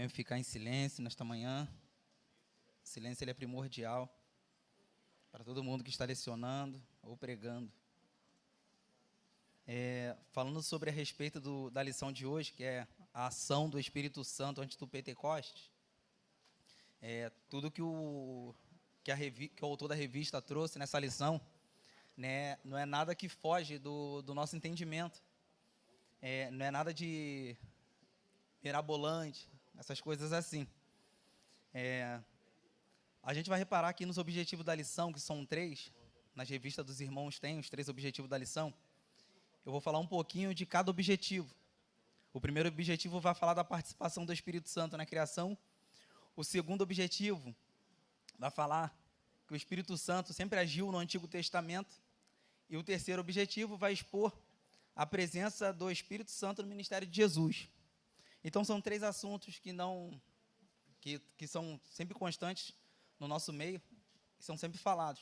também ficar em silêncio nesta manhã. O silêncio ele é primordial para todo mundo que está lecionando ou pregando. Falando sobre a respeito da lição de hoje, que é a ação do Espírito Santo antes do Pentecostes, tudo que o autor da revista trouxe nessa lição, né, não é nada que foge do nosso entendimento, não é nada de mirabolante, essas coisas assim. A gente vai reparar aqui nos objetivos da lição, que são 3, nas revistas dos irmãos tem os 3 objetivos da lição. Eu vou falar um pouquinho de cada objetivo. O primeiro objetivo vai falar da participação do Espírito Santo na criação. O segundo objetivo vai falar que o Espírito Santo sempre agiu no Antigo Testamento. E o terceiro objetivo vai expor a presença do Espírito Santo no ministério de Jesus. Então, são 3 assuntos que são sempre constantes no nosso meio e são sempre falados.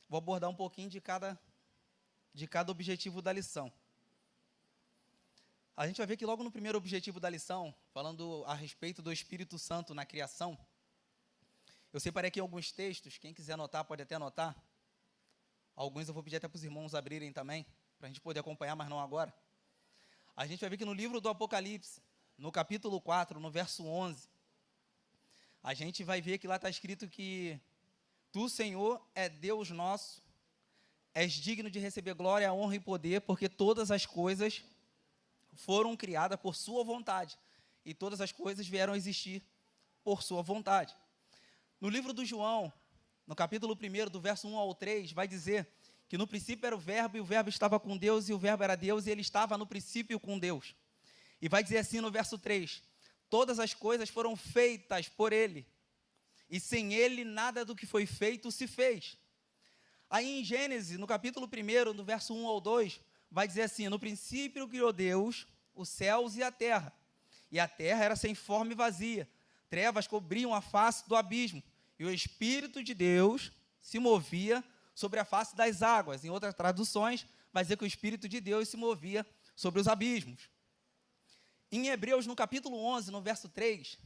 Vou abordar um pouquinho de cada objetivo da lição. A gente vai ver que logo no primeiro objetivo da lição, falando a respeito do Espírito Santo na criação, eu separei aqui alguns textos, quem quiser anotar pode até anotar. Alguns eu vou pedir até para os irmãos abrirem também, para a gente poder acompanhar, mas não agora. A gente vai ver que no livro do Apocalipse, no capítulo 4, no verso 11, a gente vai ver que lá está escrito que Tu, Senhor, é Deus nosso, és digno de receber glória, honra e poder, porque todas as coisas foram criadas por sua vontade, e todas as coisas vieram a existir por sua vontade. No livro do João, no capítulo 1, do verso 1 ao 3, vai dizer que no princípio era o verbo, e o verbo estava com Deus, e o verbo era Deus, e ele estava no princípio com Deus. E vai dizer assim no verso 3, todas as coisas foram feitas por ele, e sem ele nada do que foi feito se fez. Aí em Gênesis, no capítulo 1, do verso 1 ao 2, vai dizer assim, no princípio criou Deus os céus e a terra era sem forma e vazia, trevas cobriam a face do abismo, e o Espírito de Deus se movia sobre a face das águas. Em outras traduções, vai dizer que o Espírito de Deus se movia sobre os abismos. Em Hebreus, no capítulo 11, no verso 3,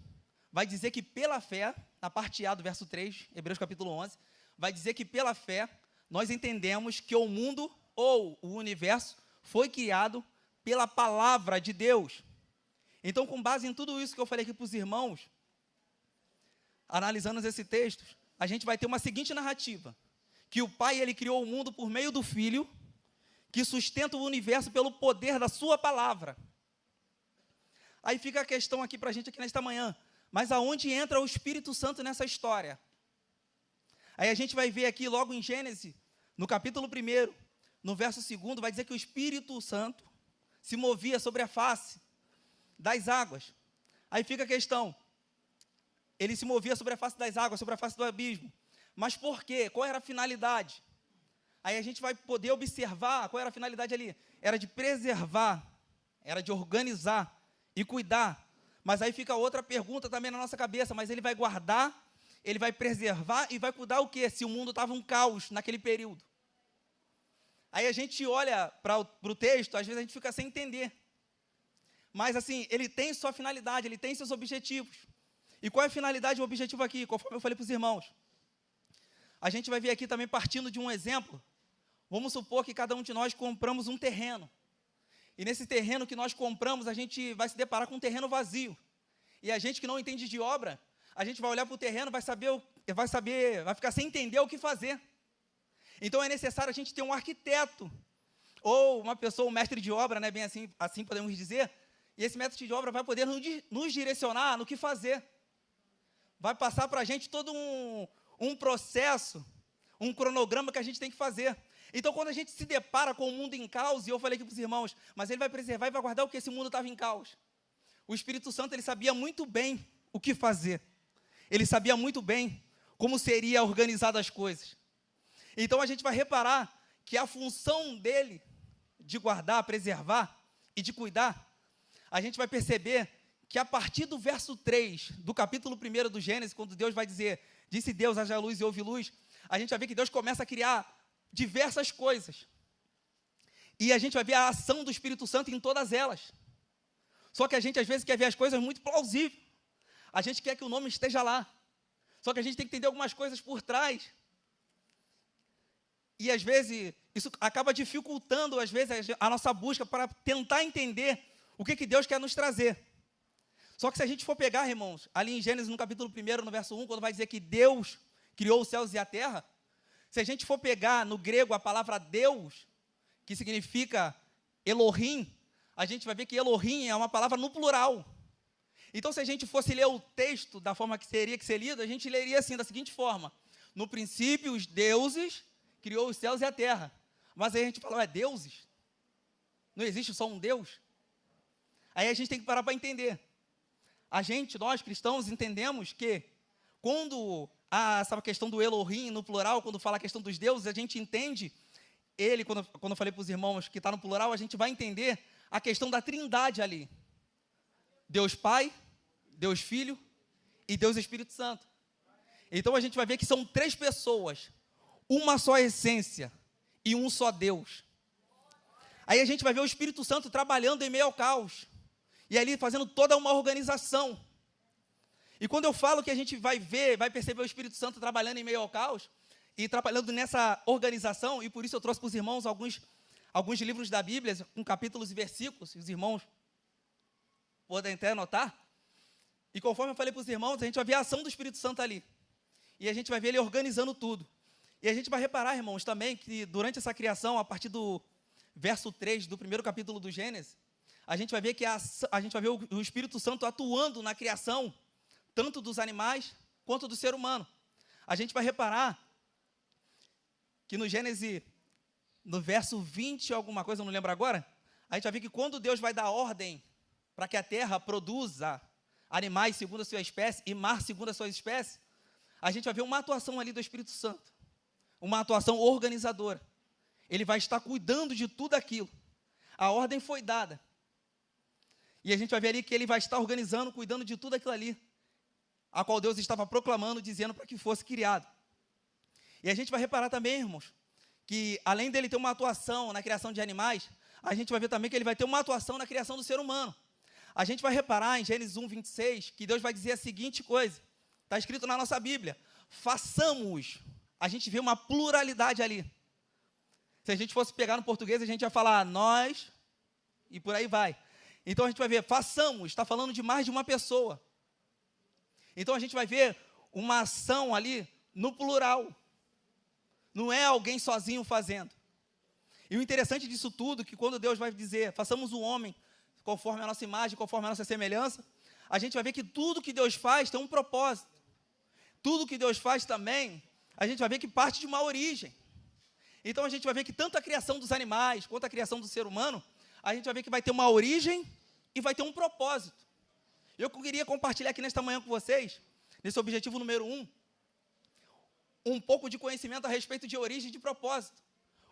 vai dizer que pela fé, na parte A do verso 3, Hebreus capítulo 11, vai dizer que pela fé, nós entendemos que o mundo ou o universo foi criado pela palavra de Deus. Então, com base em tudo isso que eu falei aqui para os irmãos, analisando esse texto, a gente vai ter uma seguinte narrativa, que o Pai, ele criou o mundo por meio do Filho, que sustenta o universo pelo poder da sua palavra. Aí fica a questão aqui para a gente aqui nesta manhã, mas aonde entra o Espírito Santo nessa história? Aí a gente vai ver aqui logo em Gênesis, no capítulo 1, no verso 2, vai dizer que o Espírito Santo se movia sobre a face das águas. Aí fica a questão, ele se movia sobre a face das águas, sobre a face do abismo. Mas por quê? Qual era a finalidade? Aí a gente vai poder observar qual era a finalidade ali. Era de preservar, era de organizar e cuidar. Mas aí fica outra pergunta também na nossa cabeça, mas ele vai guardar, ele vai preservar e vai cuidar o quê? Se o mundo estava um caos naquele período. Aí a gente olha para o texto, às vezes a gente fica sem entender. Mas assim, ele tem sua finalidade, ele tem seus objetivos. E qual é a finalidade e o objetivo aqui? Conforme eu falei para os irmãos. A gente vai ver aqui também partindo de um exemplo. Vamos supor que cada um de nós compramos um terreno. E nesse terreno que nós compramos, a gente vai se deparar com um terreno vazio. E a gente que não entende de obra, a gente vai olhar para o terreno, vai ficar sem entender o que fazer. Então é necessário a gente ter um arquiteto, ou uma pessoa, um mestre de obra, né, bem assim podemos dizer, e esse mestre de obra vai poder nos direcionar no que fazer. Vai passar para a gente todo um processo, um cronograma que a gente tem que fazer. Então, quando a gente se depara com o mundo em caos, e eu falei aqui para os irmãos, mas ele vai preservar e vai guardar o que esse mundo estava em caos. O Espírito Santo, ele sabia muito bem o que fazer. Ele sabia muito bem como seria organizado as coisas. Então, a gente vai reparar que a função dele de guardar, preservar e de cuidar, a gente vai perceber que a partir do verso 3, do capítulo 1 do Gênesis, quando Deus vai dizer, disse Deus, haja luz e houve luz, a gente vai ver que Deus começa a criar diversas coisas. E a gente vai ver a ação do Espírito Santo em todas elas. Só que a gente, às vezes, quer ver as coisas muito plausíveis. a gente quer que o nome esteja lá. Só que a gente tem que entender algumas coisas por trás. E, às vezes, isso acaba dificultando, às vezes, a nossa busca para tentar entender o que Deus quer nos trazer. Só que se a gente for pegar, irmãos, ali em Gênesis, no capítulo 1, no verso 1, quando vai dizer que Deus criou os céus e a terra, se a gente for pegar no grego a palavra Deus, que significa Elohim, a gente vai ver que Elohim é uma palavra no plural. Então, se a gente fosse ler o texto da forma que teria que ser lido, a gente leria assim, da seguinte forma: no princípio, os deuses criou os céus e a terra. Mas aí a gente fala, deuses? Não existe só um Deus? Aí a gente tem que parar para entender. Nós cristãos, entendemos que quando há essa questão do Elohim no plural, quando fala a questão dos deuses, a gente entende, quando eu falei para os irmãos que está no plural, a gente vai entender a questão da trindade ali. Deus Pai, Deus Filho e Deus Espírito Santo. Então a gente vai ver que são 3 pessoas, uma só essência e um só Deus. Aí a gente vai ver o Espírito Santo trabalhando em meio ao caos. E ali fazendo toda uma organização. E quando eu falo que a gente vai perceber o Espírito Santo trabalhando em meio ao caos, e trabalhando nessa organização, e por isso eu trouxe para os irmãos alguns livros da Bíblia, com capítulos e versículos, e os irmãos podem até anotar. E conforme eu falei para os irmãos, a gente vai ver a ação do Espírito Santo ali. E a gente vai ver ele organizando tudo. E a gente vai reparar, irmãos, também, que durante essa criação, a partir do verso 3 do primeiro capítulo do Gênesis, a gente vai ver o Espírito Santo atuando na criação, tanto dos animais quanto do ser humano. A gente vai reparar que no Gênesis, no verso 20, alguma coisa, eu não lembro agora, a gente vai ver que quando Deus vai dar ordem para que a terra produza animais segundo a sua espécie e mar segundo a sua espécie, a gente vai ver uma atuação ali do Espírito Santo, uma atuação organizadora. Ele vai estar cuidando de tudo aquilo. A ordem foi dada. E a gente vai ver ali que ele vai estar organizando, cuidando de tudo aquilo ali, a qual Deus estava proclamando, dizendo para que fosse criado. E a gente vai reparar também, irmãos, que além dele ter uma atuação na criação de animais, a gente vai ver também que ele vai ter uma atuação na criação do ser humano. A gente vai reparar em Gênesis 1, 26, que Deus vai dizer a seguinte coisa, está escrito na nossa Bíblia: façamos. A gente vê uma pluralidade ali. Se a gente fosse pegar no português, a gente ia falar nós, e por aí vai. Então a gente vai ver, façamos, está falando de mais de uma pessoa. Então a gente vai ver uma ação ali no plural. Não é alguém sozinho fazendo. E o interessante disso tudo, que quando Deus vai dizer, façamos o homem conforme a nossa imagem, conforme a nossa semelhança, a gente vai ver que tudo que Deus faz tem um propósito. Tudo que Deus faz também, a gente vai ver que parte de uma origem. Então a gente vai ver que tanto a criação dos animais, quanto a criação do ser humano, a gente vai ver que vai ter uma origem e vai ter um propósito. Eu queria compartilhar aqui nesta manhã com vocês, nesse objetivo número 1, um pouco de conhecimento a respeito de origem e de propósito.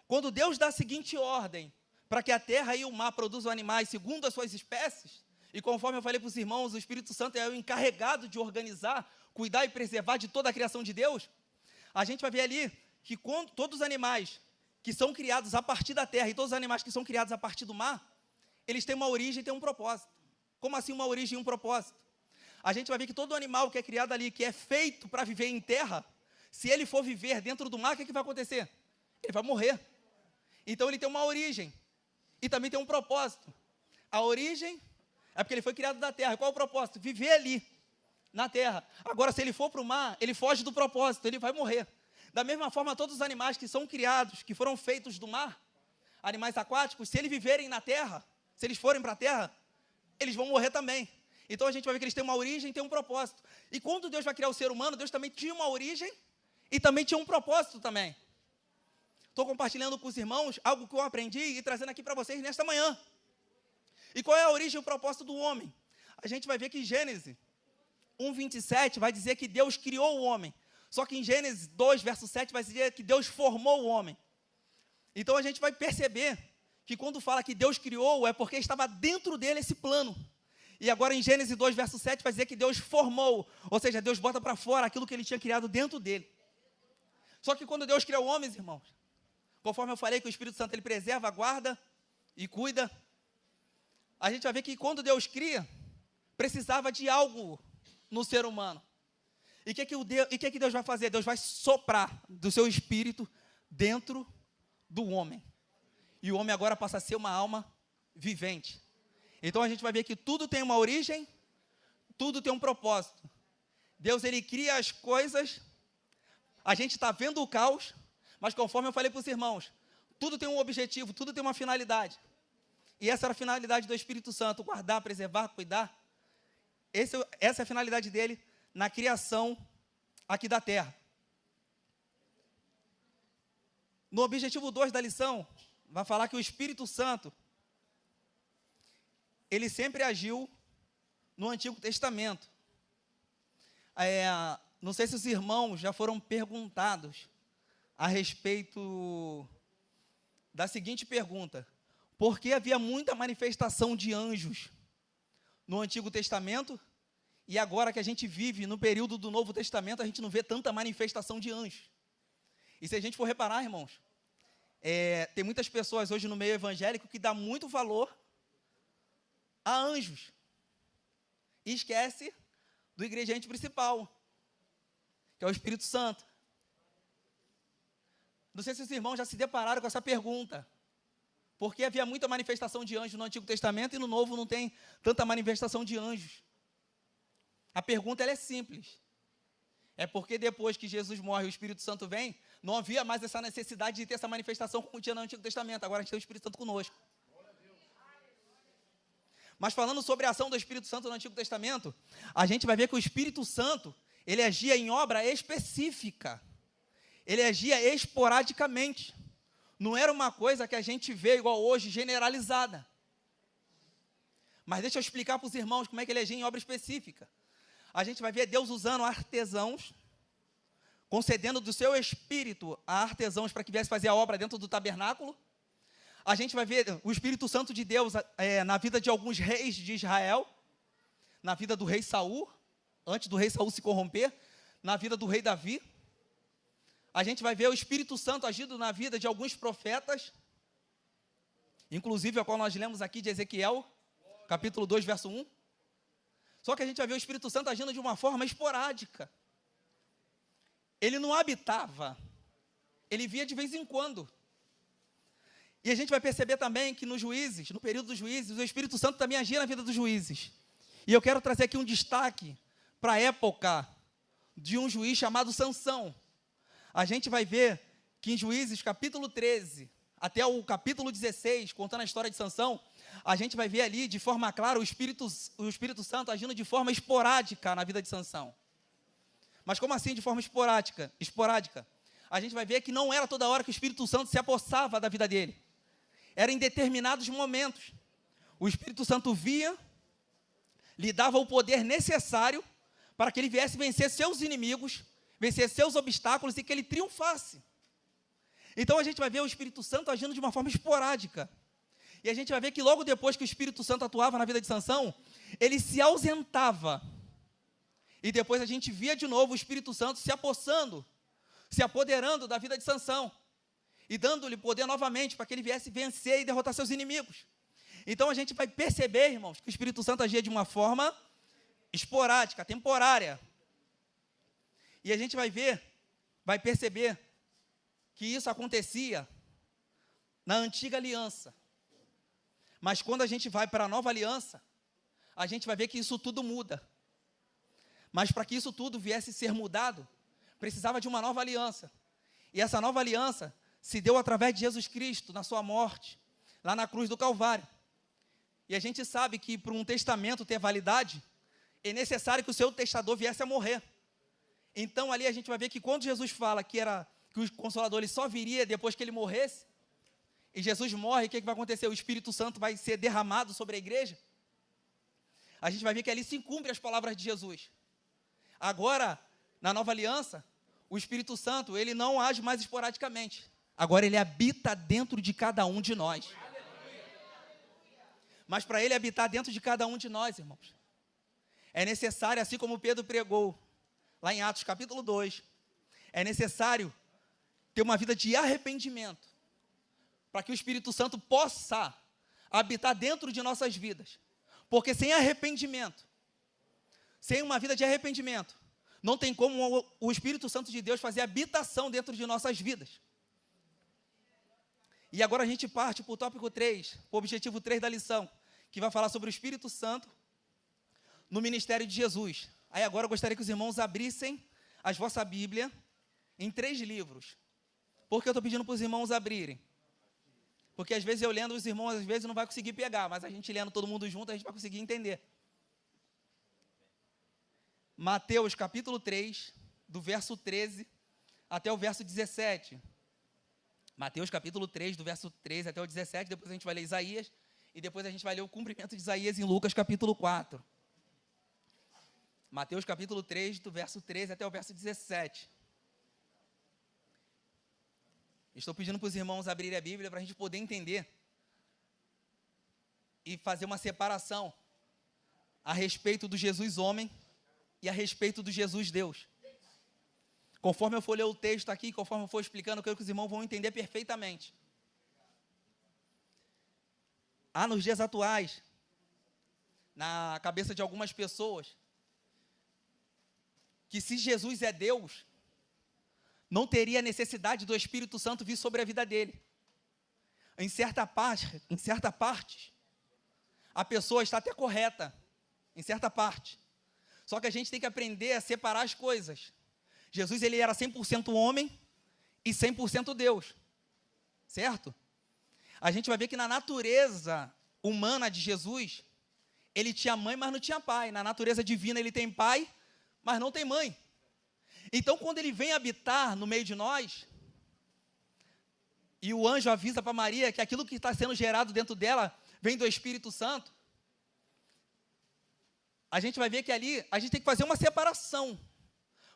Quando Deus dá a seguinte ordem, para que a terra e o mar produzam animais segundo as suas espécies, e conforme eu falei para os irmãos, o Espírito Santo é o encarregado de organizar, cuidar e preservar de toda a criação de Deus, a gente vai ver ali que quando todos os animais que são criados a partir da terra e todos os animais que são criados a partir do mar, eles têm uma origem e têm um propósito. Como assim uma origem e um propósito? A gente vai ver que todo animal que é criado ali, que é feito para viver em terra, se ele for viver dentro do mar, o que vai acontecer? Ele vai morrer. Então ele tem uma origem e também tem um propósito. A origem é porque ele foi criado da terra. Qual é o propósito? Viver ali, na terra. Agora, se ele for para o mar, ele foge do propósito, ele vai morrer. Da mesma forma, todos os animais que são criados, que foram feitos do mar, animais aquáticos, se eles viverem na terra, se eles forem para a terra, eles vão morrer também. Então a gente vai ver que eles têm uma origem e têm um propósito. E quando Deus vai criar o ser humano, Deus também tinha uma origem e também tinha um propósito também. Estou compartilhando com os irmãos algo que eu aprendi e trazendo aqui para vocês nesta manhã. E qual é a origem e o propósito do homem? A gente vai ver que em Gênesis 1:27 vai dizer que Deus criou o homem. Só que em Gênesis 2, verso 7, vai dizer que Deus formou o homem. Então a gente vai perceber que quando fala que Deus criou, é porque estava dentro dele esse plano. E agora em Gênesis 2, verso 7, vai dizer que Deus formou. Ou seja, Deus bota para fora aquilo que ele tinha criado dentro dele. Só que quando Deus criou homens, irmãos, conforme eu falei que o Espírito Santo ele preserva, guarda e cuida, a gente vai ver que quando Deus cria, precisava de algo no ser humano. E o que Deus vai fazer? Deus vai soprar do seu espírito dentro do homem. E o homem agora passa a ser uma alma vivente. Então a gente vai ver que tudo tem uma origem, tudo tem um propósito. Deus, ele cria as coisas, a gente está vendo o caos, mas conforme eu falei para os irmãos, tudo tem um objetivo, tudo tem uma finalidade. E essa era a finalidade do Espírito Santo, guardar, preservar, cuidar. Essa é a finalidade dele na criação aqui da terra. No objetivo 2 da lição, vai falar que o Espírito Santo, ele sempre agiu no Antigo Testamento. Não sei se os irmãos já foram perguntados a respeito da seguinte pergunta: por que havia muita manifestação de anjos no Antigo Testamento, e agora que a gente vive no período do Novo Testamento, a gente não vê tanta manifestação de anjos? E se a gente for reparar, irmãos, tem muitas pessoas hoje no meio evangélico que dá muito valor a anjos e esquece do ingrediente principal, que é o Espírito Santo. Não sei se os irmãos já se depararam com essa pergunta: por que havia muita manifestação de anjos no Antigo Testamento e no Novo não tem tanta manifestação de anjos? A pergunta ela é simples. É porque depois que Jesus morre e o Espírito Santo vem, não havia mais essa necessidade de ter essa manifestação como tinha no Antigo Testamento. Agora a gente tem o Espírito Santo conosco. Mas falando sobre a ação do Espírito Santo no Antigo Testamento, a gente vai ver que o Espírito Santo, ele agia em obra específica. Ele agia esporadicamente. Não era uma coisa que a gente vê igual hoje, generalizada. Mas deixa eu explicar para os irmãos como é que ele agia em obra específica. A gente vai ver Deus usando artesãos, concedendo do seu espírito a artesãos para que viesse fazer a obra dentro do tabernáculo. A gente vai ver o Espírito Santo de Deus na vida de alguns reis de Israel, na vida do rei Saul, antes do rei Saul se corromper, na vida do rei Davi. A gente vai ver o Espírito Santo agindo na vida de alguns profetas, inclusive a qual nós lemos aqui de Ezequiel, capítulo 2, verso 1. Só que a gente vai ver o Espírito Santo agindo de uma forma esporádica. Ele não habitava, ele via de vez em quando. E a gente vai perceber também que nos juízes, no período dos juízes, o Espírito Santo também agia na vida dos juízes. E eu quero trazer aqui um destaque para a época de um juiz chamado Sansão. A gente vai ver que em Juízes, capítulo 13, até o capítulo 16, contando a história de Sansão, a gente vai ver ali, de forma clara, o Espírito Santo agindo de forma esporádica na vida de Sansão. Mas como assim de forma esporádica? A gente vai ver que não era toda hora que o Espírito Santo se apossava da vida dele. Era em determinados momentos. O Espírito Santo via, lhe dava o poder necessário para que ele viesse vencer seus inimigos, vencer seus obstáculos e que ele triunfasse. Então a gente vai ver o Espírito Santo agindo de uma forma esporádica. E a gente vai ver que logo depois que o Espírito Santo atuava na vida de Sansão, ele se ausentava. E depois a gente via de novo o Espírito Santo se apossando, se apoderando da vida de Sansão. E dando-lhe poder novamente para que ele viesse vencer e derrotar seus inimigos. Então a gente vai perceber, irmãos, que o Espírito Santo agia de uma forma esporádica, temporária. E a gente vai perceber que isso acontecia na antiga aliança. Mas quando a gente vai para a nova aliança, a gente vai ver que isso tudo muda. Mas para que isso tudo viesse a ser mudado, precisava de uma nova aliança. E essa nova aliança se deu através de Jesus Cristo, na sua morte, lá na cruz do Calvário. E a gente sabe que para um testamento ter validade, é necessário que o seu testador viesse a morrer. Então ali a gente vai ver que quando Jesus fala que o Consolador ele só viria depois que ele morresse, e Jesus morre, o que vai acontecer? O Espírito Santo vai ser derramado sobre a igreja. A gente vai ver que ali se cumprem as palavras de Jesus. Agora, na nova aliança, o Espírito Santo, ele não age mais esporadicamente. Agora ele habita dentro de cada um de nós. Mas para ele habitar dentro de cada um de nós, irmãos, é necessário, assim como Pedro pregou, lá em Atos capítulo 2, é necessário ter uma vida de arrependimento, para que o Espírito Santo possa habitar dentro de nossas vidas. Porque sem arrependimento, sem uma vida de arrependimento, não tem como o Espírito Santo de Deus fazer habitação dentro de nossas vidas. E agora a gente parte para o tópico 3, para o objetivo 3 da lição, que vai falar sobre o Espírito Santo no ministério de Jesus. Aí agora eu gostaria que os irmãos abrissem a vossa Bíblia em 3 livros. Por que eu estou pedindo para os irmãos abrirem? Porque às vezes eu lendo, os irmãos às vezes não vai conseguir pegar, mas a gente lendo todo mundo junto, a gente vai conseguir entender. Mateus capítulo 3, do verso 13 até o verso 17. Mateus capítulo 3, do verso 13 até o 17, depois a gente vai ler Isaías, e depois a gente vai ler o cumprimento de Isaías em Lucas capítulo 4. Mateus capítulo 3, do verso 13 até o verso 17. Estou pedindo para os irmãos abrirem a Bíblia para a gente poder entender e fazer uma separação a respeito do Jesus homem e a respeito do Jesus Deus. Conforme eu for ler o texto aqui, conforme eu for explicando, eu creio que os irmãos vão entender perfeitamente. Há nos dias atuais, na cabeça de algumas pessoas, que se Jesus é Deus, não teria necessidade do Espírito Santo vir sobre a vida dele. Em certa parte, a pessoa está até correta, em certa parte. Só que a gente tem que aprender a separar as coisas. Jesus, ele era 100% homem e 100% Deus, certo? A gente vai ver que na natureza humana de Jesus, ele tinha mãe, mas não tinha pai. Na natureza divina, ele tem pai, mas não tem mãe. Então, quando ele vem habitar no meio de nós, e o anjo avisa para Maria que aquilo que está sendo gerado dentro dela vem do Espírito Santo, a gente vai ver que ali a gente tem que fazer uma separação,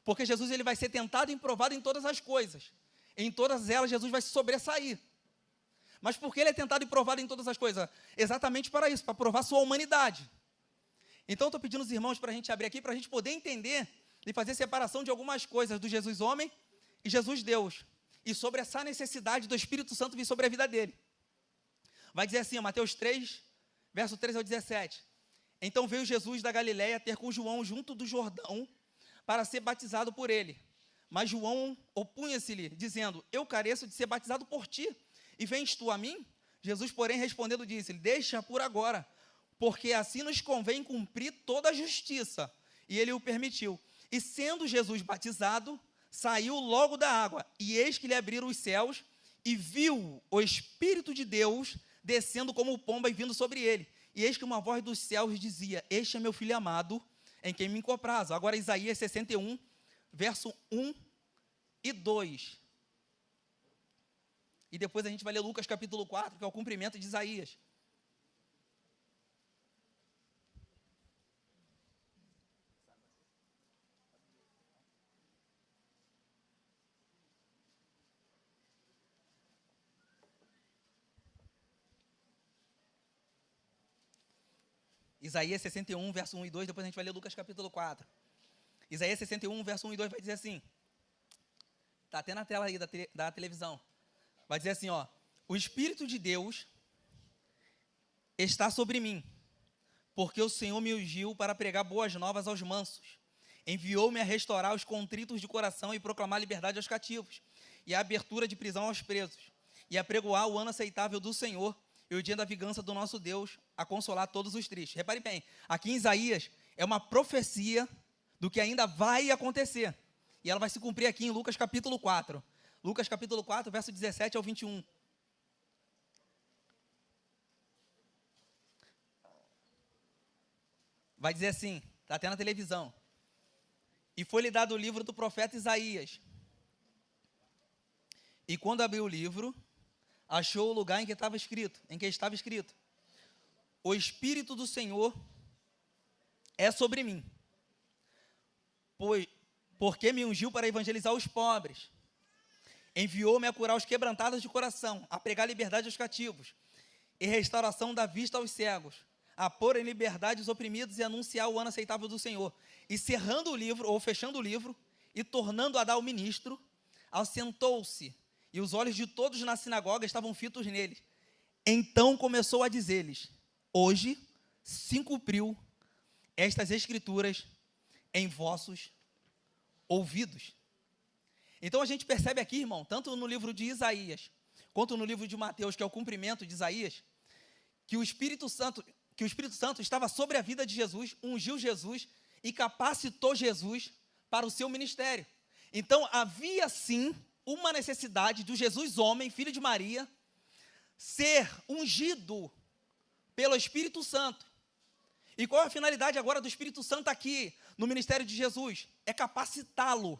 porque Jesus, ele vai ser tentado e provado em todas as coisas. Em todas elas, Jesus vai se sobressair. Mas por que ele é tentado e provado em todas as coisas? Exatamente para isso, para provar sua humanidade. Então, estou pedindo aos irmãos para a gente abrir aqui, para a gente poder entender e fazer separação de algumas coisas do Jesus homem e Jesus Deus. E sobre essa necessidade do Espírito Santo vir sobre a vida dele. Vai dizer assim, Mateus 3, verso 13 ao 17. Então veio Jesus da Galiléia ter com João junto do Jordão para ser batizado por ele. Mas João opunha-se-lhe, dizendo, eu careço de ser batizado por ti, e vens tu a mim? Jesus, porém, respondendo, disse-lhe, deixa por agora, porque assim nos convém cumprir toda a justiça. E ele o permitiu. E sendo Jesus batizado, saiu logo da água, e eis que lhe abriram os céus, e viu o Espírito de Deus descendo como pomba e vindo sobre ele. E eis que uma voz dos céus dizia, este é meu filho amado, em quem me comprazo. Agora Isaías 61, verso 1 e 2. E depois a gente vai ler Lucas capítulo 4, que é o cumprimento de Isaías. Isaías 61, verso 1 e 2, depois a gente vai ler Lucas capítulo 4. Isaías 61, verso 1 e 2 vai dizer assim, está até na tela aí da televisão, vai dizer assim, ó, o Espírito de Deus está sobre mim, porque o Senhor me ungiu para pregar boas novas aos mansos, enviou-me a restaurar os contritos de coração e proclamar liberdade aos cativos, e a abertura de prisão aos presos, e a pregoar o ano aceitável do Senhor, e o dia da vingança do nosso Deus, a consolar todos os tristes. Repare bem, aqui em Isaías é uma profecia do que ainda vai acontecer. E ela vai se cumprir aqui em Lucas capítulo 4. Lucas capítulo 4, verso 17 ao 21. Vai dizer assim, está até na televisão. E foi-lhe dado o livro do profeta Isaías. E quando abriu o livro, achou o lugar em que estava escrito, o Espírito do Senhor é sobre mim, porque me ungiu para evangelizar os pobres, enviou-me a curar os quebrantados de coração, a pregar liberdade aos cativos, e restauração da vista aos cegos, a pôr em liberdade os oprimidos e anunciar o ano aceitável do Senhor. E cerrando o livro, ou fechando o livro, e tornando a dar ao ministro, assentou-se, e os olhos de todos na sinagoga estavam fitos nele. Então começou a dizer-lhes, hoje se cumpriu estas escrituras em vossos ouvidos. Então a gente percebe aqui, irmão, tanto no livro de Isaías, quanto no livro de Mateus, que é o cumprimento de Isaías, que o Espírito Santo estava sobre a vida de Jesus, ungiu Jesus e capacitou Jesus para o seu ministério. Então havia sim uma necessidade do Jesus homem, filho de Maria, ser ungido pelo Espírito Santo. E qual é a finalidade agora do Espírito Santo aqui no ministério de Jesus? É capacitá-lo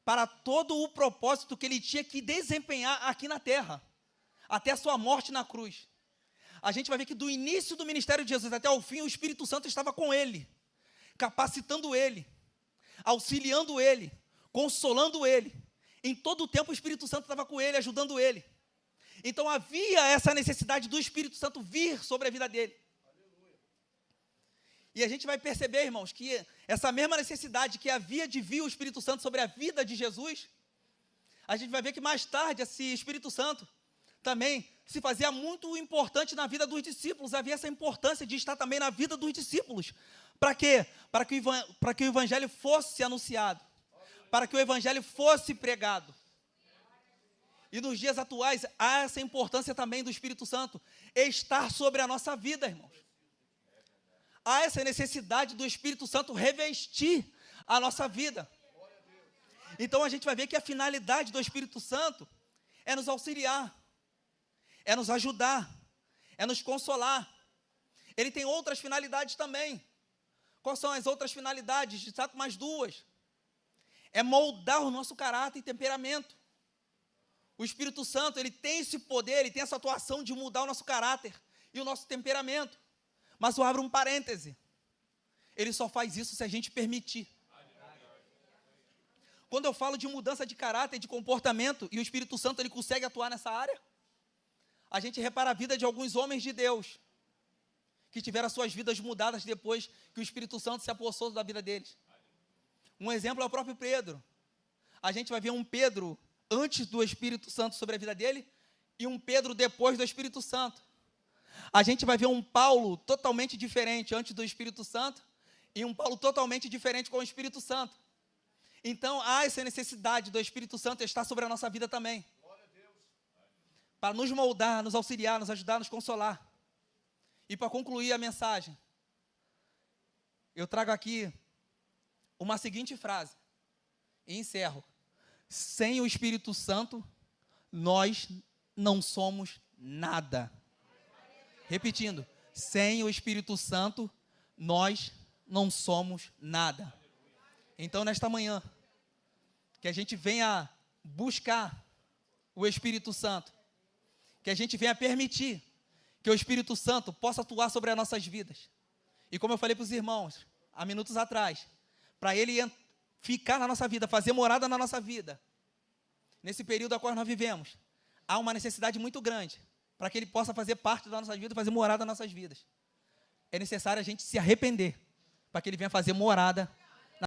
para todo o propósito que ele tinha que desempenhar aqui na terra, até a sua morte na cruz. A gente vai ver que do início do ministério de Jesus até o fim, o Espírito Santo estava com ele, capacitando ele, auxiliando ele, consolando ele. Em todo o tempo o Espírito Santo estava com ele, ajudando ele. Então havia essa necessidade do Espírito Santo vir sobre a vida dele. E a gente vai perceber, irmãos, que essa mesma necessidade que havia de vir o Espírito Santo sobre a vida de Jesus, a gente vai ver que mais tarde esse Espírito Santo também se fazia muito importante na vida dos discípulos. Havia essa importância de estar também na vida dos discípulos. Para quê? Para que o Evangelho fosse anunciado, para que o Evangelho fosse pregado. E nos dias atuais, há essa importância também do Espírito Santo estar sobre a nossa vida, irmãos. Há essa necessidade do Espírito Santo revestir a nossa vida. Então a gente vai ver que a finalidade do Espírito Santo é nos auxiliar, é nos ajudar, é nos consolar. Ele tem outras finalidades também. Quais são as outras finalidades? Destaco mais duas. É moldar o nosso caráter e temperamento. O Espírito Santo, ele tem esse poder, ele tem essa atuação de mudar o nosso caráter e o nosso temperamento. Mas eu abro um parêntese. Ele só faz isso se a gente permitir. Quando eu falo de mudança de caráter e de comportamento, e o Espírito Santo ele consegue atuar nessa área, a gente repara a vida de alguns homens de Deus, que tiveram as suas vidas mudadas depois que o Espírito Santo se apossou da vida deles. Um exemplo é o próprio Pedro. A gente vai ver um Pedro antes do Espírito Santo sobre a vida dele, e um Pedro depois do Espírito Santo. A gente vai ver um Paulo totalmente diferente antes do Espírito Santo, e um Paulo totalmente diferente com o Espírito Santo. Então, há essa necessidade do Espírito Santo estar sobre a nossa vida também. Para nos moldar, nos auxiliar, nos ajudar, nos consolar. E para concluir a mensagem, eu trago aqui uma seguinte frase, e encerro. Sem o Espírito Santo, nós não somos nada. Repetindo, sem o Espírito Santo, nós não somos nada. Então, nesta manhã, que a gente venha buscar o Espírito Santo, que a gente venha permitir que o Espírito Santo possa atuar sobre as nossas vidas. E como eu falei para os irmãos, há minutos atrás, para ele ficar na nossa vida, fazer morada na nossa vida, nesse período a qual nós vivemos, há uma necessidade muito grande para que ele possa fazer parte da nossa vida, fazer morada nas nossas vidas. É necessário a gente se arrepender, para que ele venha fazer morada